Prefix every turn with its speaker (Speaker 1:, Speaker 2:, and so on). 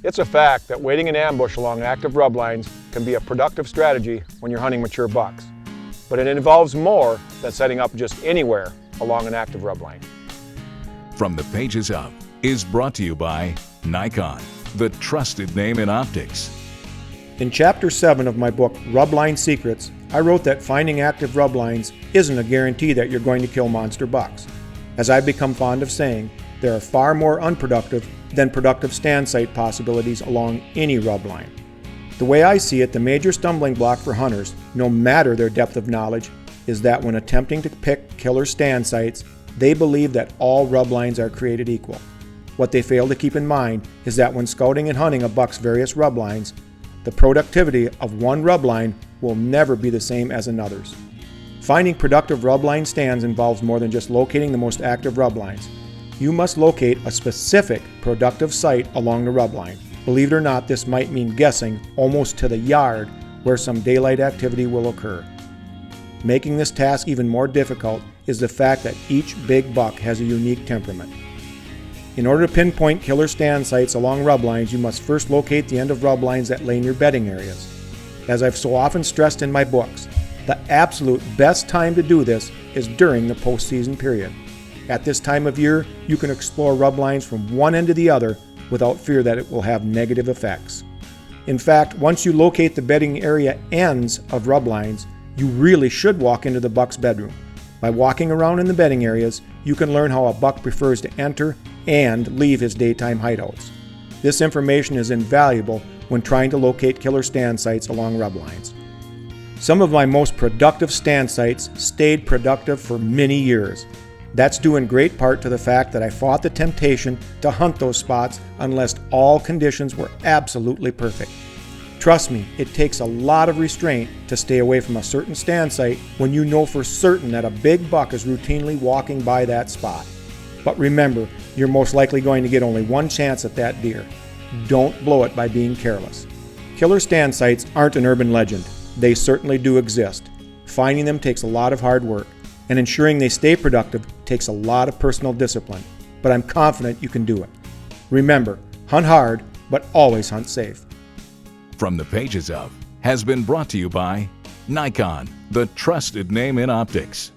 Speaker 1: It's a fact that waiting in ambush along active rub lines can be a productive strategy when you're hunting mature bucks, but it involves more than setting up just anywhere along an active rub line.
Speaker 2: From the Pages Up is brought to you by Nikon, the trusted name in optics.
Speaker 3: In Chapter 7 of my book, Rub Line Secrets, I wrote that finding active rub lines isn't a guarantee that you're going to kill monster bucks. As I've become fond of saying, there are far more unproductive than productive stand site possibilities along any rub line. The way I see it, the major stumbling block for hunters, no matter their depth of knowledge, is that when attempting to pick killer stand sites, they believe that all rub lines are created equal. What they fail to keep in mind is that when scouting and hunting a buck's various rub lines, the productivity of one rub line will never be the same as another's. Finding productive rub line stands involves more than just locating the most active rub lines. You must locate a specific productive site along the rub line. Believe it or not, this might mean guessing almost to the yard where some daylight activity will occur. Making this task even more difficult is the fact that each big buck has a unique temperament. In order to pinpoint killer stand sites along rub lines, you must first locate the end of rub lines that lane your bedding areas. As I've so often stressed in my books, the absolute best time to do this is during the postseason period. At this time of year, you can explore rub lines from one end to the other without fear that it will have negative effects. In fact, once you locate the bedding area ends of rub lines, you really should walk into the buck's bedroom. By walking around in the bedding areas, you can learn how a buck prefers to enter and leave his daytime hideouts. This information is invaluable when trying to locate killer stand sites along rub lines. Some of my most productive stand sites stayed productive for many years. That's due in great part to the fact that I fought the temptation to hunt those spots unless all conditions were absolutely perfect. Trust me, it takes a lot of restraint to stay away from a certain stand site when you know for certain that a big buck is routinely walking by that spot. But remember, you're most likely going to get only one chance at that deer. Don't blow it by being careless. Killer stand sites aren't an urban legend. They certainly do exist. Finding them takes a lot of hard work, and ensuring they stay productive takes a lot of personal discipline, but I'm confident you can do it. Remember, hunt hard, but always hunt safe.
Speaker 2: From the Pages Up has been brought to you by Nikon, the trusted name in optics.